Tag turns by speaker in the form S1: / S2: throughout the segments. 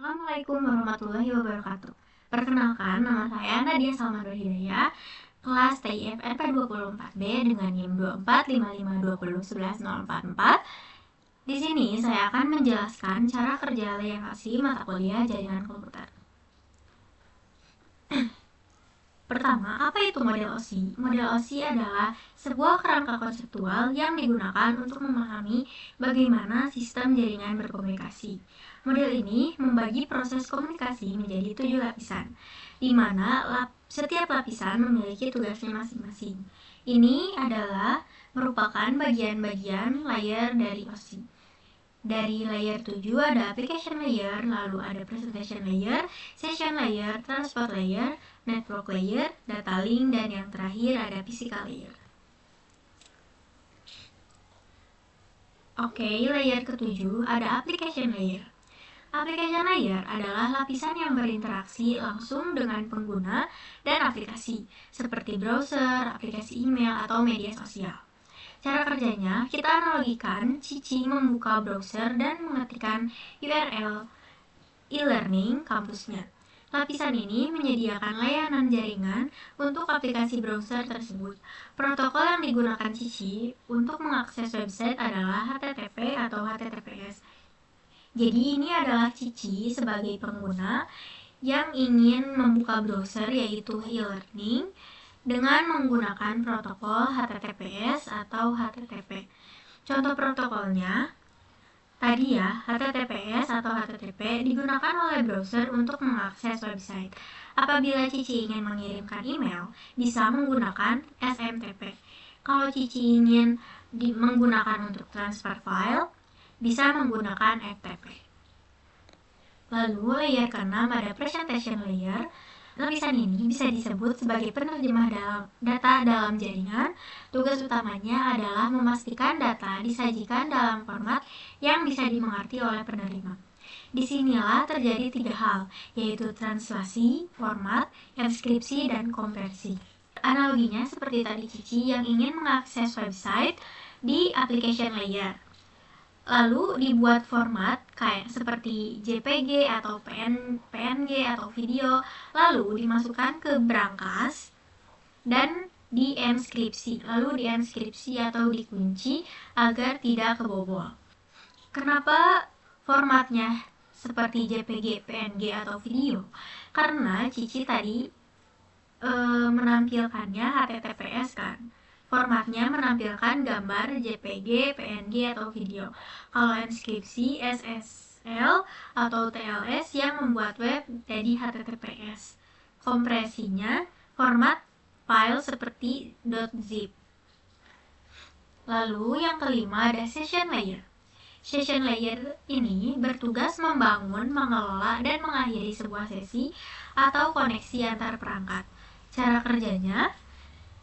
S1: Assalamualaikum warahmatullahi wabarakatuh. Perkenalkan, nama saya Nadia Salmanur Hidayah, kelas TIFRP 24B dengan NIM 2455201144. Di sini saya akan menjelaskan cara kerja layanan mata kuliah jaringan komputer. Pertama, apa itu model OSI? Model OSI adalah sebuah kerangka konseptual yang digunakan untuk memahami bagaimana sistem jaringan berkomunikasi. Model ini membagi proses komunikasi menjadi 7 lapisan, di mana setiap lapisan memiliki tugasnya masing-masing. Ini adalah merupakan bagian-bagian layer dari OSI. Dari layer 7 ada application layer, lalu ada presentation layer, session layer, transport layer, network layer, data link, dan yang terakhir ada physical layer. Oke, layer ke-7 ada application layer. Application layer adalah lapisan yang berinteraksi langsung dengan pengguna dan aplikasi, seperti browser, aplikasi email, atau media sosial. Cara kerjanya, kita analogikan Cici membuka browser dan mengetikkan URL e-learning kampusnya. Lapisan ini menyediakan layanan jaringan untuk aplikasi browser tersebut. Protokol yang digunakan Cici untuk mengakses website adalah HTTP atau HTTPS. Jadi ini adalah Cici sebagai pengguna yang ingin membuka browser yaitu e-learning dengan menggunakan protokol HTTPS atau HTTP. Contoh protokolnya tadi ya, HTTPS atau HTTP digunakan oleh browser untuk mengakses website. Apabila Cici ingin mengirimkan email, bisa menggunakan SMTP. Kalau Cici ingin menggunakan untuk transfer file, bisa menggunakan FTP. Lalu layer ke-6 ada presentation layer. Lapisan ini bisa disebut sebagai penerjemah data dalam jaringan. Tugas utamanya adalah memastikan data disajikan dalam format yang bisa dimengerti oleh penerima. Disinilah terjadi 3 hal, yaitu translasi, format, enskripsi, dan konversi. Analoginya seperti tadi Cici yang ingin mengakses website di application layer. Lalu dibuat format kayak seperti JPG atau PNG atau video, lalu dimasukkan ke brankas dan dienkripsi, lalu dienkripsi atau dikunci agar tidak kebobol. Kenapa formatnya seperti JPG, PNG atau video? Karena Cici tadi menampilkannya HTTPS kan. Formatnya menampilkan gambar JPG, PNG, atau video. Kalau enskripsi, SSL, atau TLS yang membuat web jadi HTTPS. Kompresinya format file seperti .zip. Lalu yang kelima ada session layer. Session layer ini bertugas membangun, mengelola, dan mengakhiri sebuah sesi atau koneksi antar perangkat. Cara kerjanya,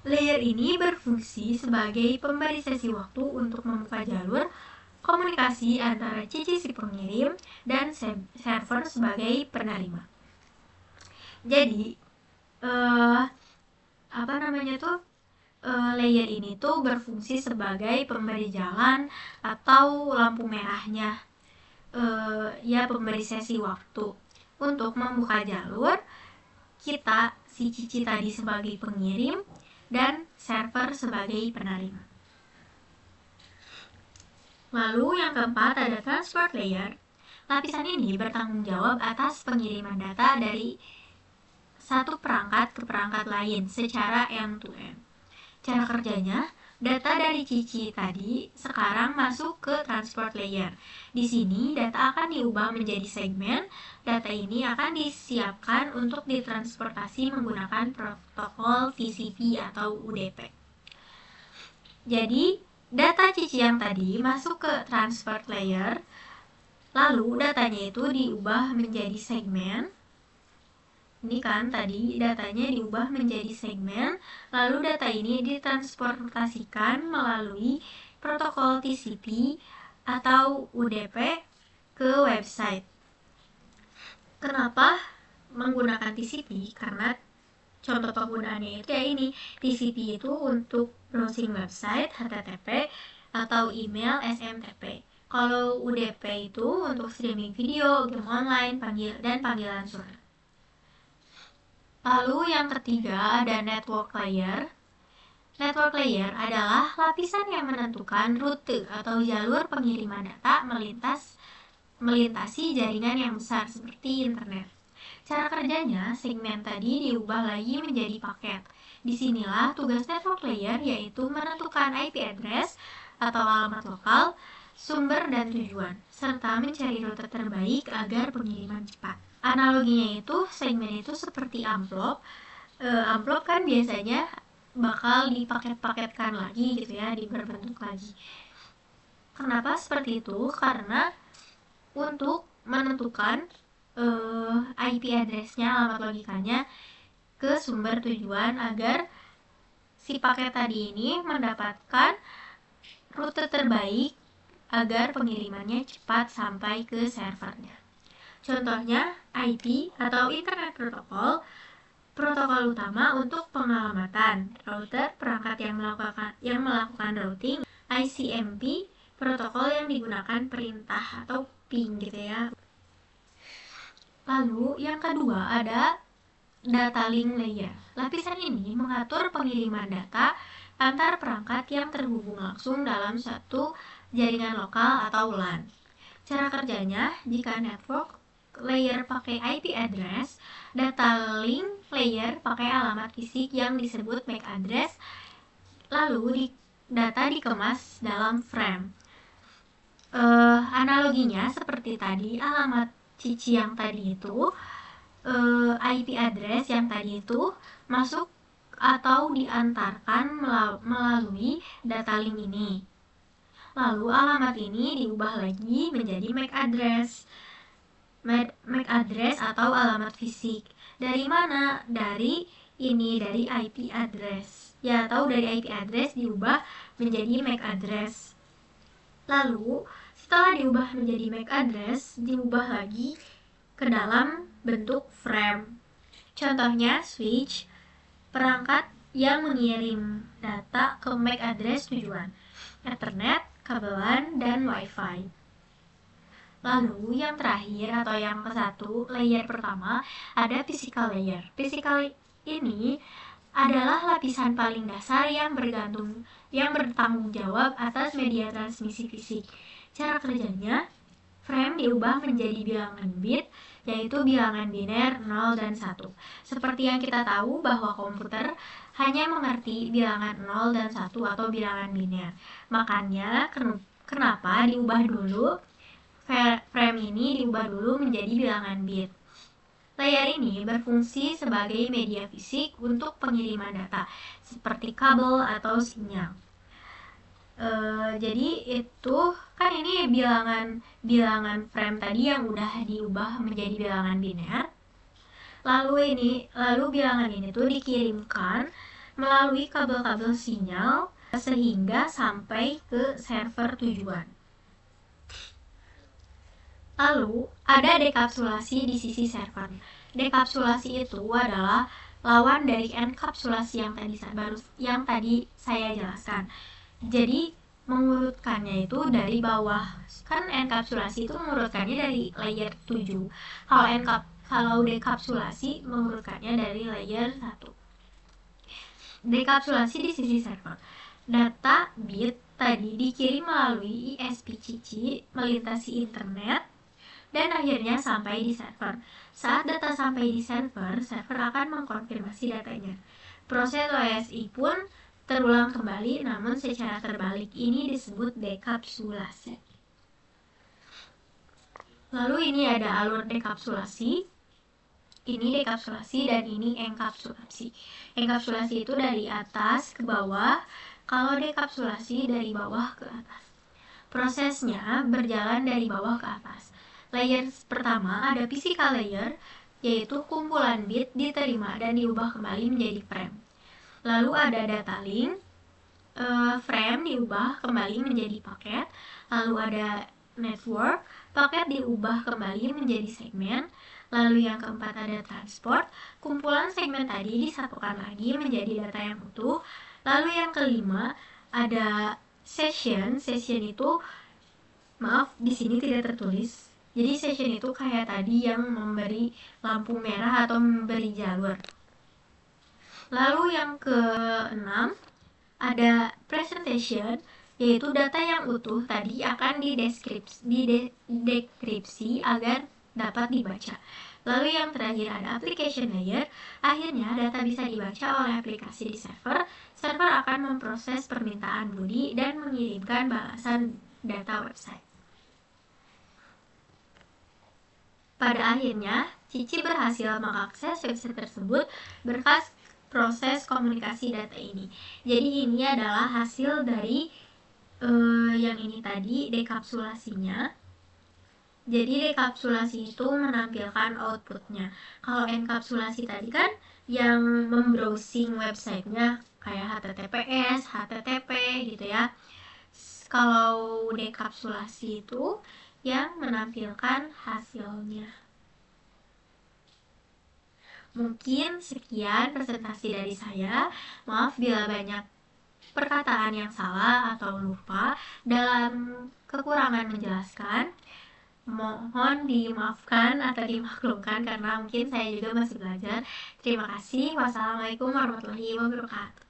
S1: layer ini berfungsi sebagai pemberi sesi waktu untuk membuka jalur komunikasi antara Cici si pengirim dan server sebagai penerima. Jadi, layer ini tuh berfungsi sebagai pemberi jalan atau lampu merahnya, pemberi sesi waktu untuk membuka jalur kita si Cici tadi sebagai pengirim dan server sebagai penerima. Lalu yang keempat ada transport layer. Lapisan ini bertanggung jawab atas pengiriman data dari satu perangkat ke perangkat lain secara end-to-end. Cara kerjanya, data dari Cici tadi sekarang masuk ke transport layer. Di sini data akan diubah menjadi segmen. Data ini akan disiapkan untuk ditransportasi menggunakan protokol TCP atau UDP. Jadi, data Cici yang tadi masuk ke transport layer, lalu datanya itu diubah menjadi segmen. Ini kan tadi datanya diubah menjadi segmen, lalu data ini ditransportasikan melalui protokol TCP atau UDP ke website. Kenapa menggunakan TCP? Karena contoh penggunaannya itu ya ini, TCP itu untuk browsing website, HTTP, atau email, SMTP. Kalau UDP itu untuk streaming video, game online, dan panggilan suara. Lalu yang ketiga ada network layer. Network layer adalah lapisan yang menentukan rute atau jalur pengiriman data melintasi jaringan yang besar seperti internet. Cara kerjanya, segmen tadi diubah lagi menjadi paket. Disinilah tugas network layer, yaitu menentukan IP address atau alamat lokal, sumber dan tujuan, serta mencari rute terbaik agar pengiriman cepat. Analoginya itu, segmen itu seperti amplop. Amplop kan biasanya bakal dipaket-paketkan lagi gitu ya, berbentuk lagi. Kenapa seperti itu? Karena untuk menentukan IP address-nya, alamat logikanya ke sumber tujuan agar si paket tadi ini mendapatkan rute terbaik agar pengirimannya cepat sampai ke servernya. Contohnya IP atau Internet Protocol, protokol utama untuk pengalamatan. Router, perangkat yang melakukan routing. ICMP, protokol yang digunakan perintah atau ping gitu ya. Lalu yang kedua ada data link layer. Lapisan ini mengatur pengiriman data antar perangkat yang terhubung langsung dalam satu jaringan lokal atau LAN. Cara kerjanya, jika network layer pakai IP address, data link layer pakai alamat fisik yang disebut MAC address, lalu data dikemas dalam frame. Analoginya seperti tadi, alamat cici yang tadi itu, IP address yang tadi itu masuk atau diantarkan melalui data link ini. Lalu alamat ini diubah lagi menjadi MAC address. MAC address atau alamat fisik. Dari mana? Dari IP address. Ya, tahu dari IP address diubah menjadi MAC address. Lalu, setelah diubah menjadi MAC address, diubah lagi ke dalam bentuk frame. Contohnya switch, perangkat yang mengirim data ke MAC address tujuan, Ethernet, kabelan, dan Wi-Fi. Lalu yang terakhir atau yang ke-1, layer pertama, ada physical layer. Physical ini adalah lapisan paling dasar yang bertanggung jawab atas media transmisi fisik. Cara kerjanya, frame diubah menjadi bilangan bit, yaitu bilangan biner 0 dan 1. Seperti yang kita tahu bahwa komputer hanya mengerti bilangan 0 dan 1 atau bilangan biner. Makanya kenapa diubah dulu, frame ini diubah dulu menjadi bilangan bit. Layer ini berfungsi sebagai media fisik untuk pengiriman data, seperti kabel atau sinyal. Jadi itu kan ini bilangan frame tadi yang udah diubah menjadi bilangan biner. Lalu bilangan ini tuh dikirimkan melalui kabel-kabel sinyal sehingga sampai ke server tujuan. Lalu ada dekapsulasi di sisi server. Dekapsulasi itu adalah lawan dari enkapsulasi yang tadi saya jelaskan. Jadi mengurutkannya itu dari bawah. Kan enkapsulasi itu mengurutkannya dari layer 7. Kalau dekapsulasi mengurutkannya dari layer 1. Dekapsulasi di sisi server. Data bit tadi dikirim melalui ISP-CC melintasi internet dan akhirnya sampai di server. Saat data sampai di server akan mengkonfirmasi datanya. Proses OSI pun terulang kembali, namun secara terbalik. Ini disebut dekapsulasi. Lalu ini ada alur dekapsulasi. Ini dekapsulasi dan ini enkapsulasi. Enkapsulasi itu dari atas ke bawah, kalau dekapsulasi dari bawah ke atas. Prosesnya berjalan dari bawah ke atas. Layer pertama ada physical layer, yaitu kumpulan bit diterima dan diubah kembali menjadi frame. Lalu ada data link, frame diubah kembali menjadi paket. Lalu ada network, paket diubah kembali menjadi segmen. Lalu yang keempat ada transport, kumpulan segmen tadi disatukan lagi menjadi data yang utuh. Lalu yang kelima ada session itu Maaf, di sini tidak tertulis. Jadi session itu kayak tadi yang memberi lampu merah atau memberi jalur. Lalu yang keenam, ada presentation, yaitu data yang utuh tadi akan didekripsi agar dapat dibaca. Lalu yang terakhir ada application layer, akhirnya data bisa dibaca oleh aplikasi di server. Server akan memproses permintaan body dan mengirimkan balasan data website. Pada akhirnya, Cici berhasil mengakses website tersebut berkas proses komunikasi data ini. Jadi ini adalah hasil dari yang ini tadi, dekapsulasinya. Jadi dekapsulasi itu menampilkan outputnya. Kalau enkapsulasi tadi kan yang membrowsing websitenya kayak HTTPS, HTTP gitu ya. Kalau dekapsulasi itu yang menampilkan hasilnya. Mungkin sekian presentasi dari saya. Maaf bila banyak perkataan yang salah atau lupa dalam kekurangan menjelaskan. Mohon dimaafkan atau dimaklumkan karena mungkin saya juga masih belajar. Terima kasih. Wassalamualaikum warahmatullahi wabarakatuh.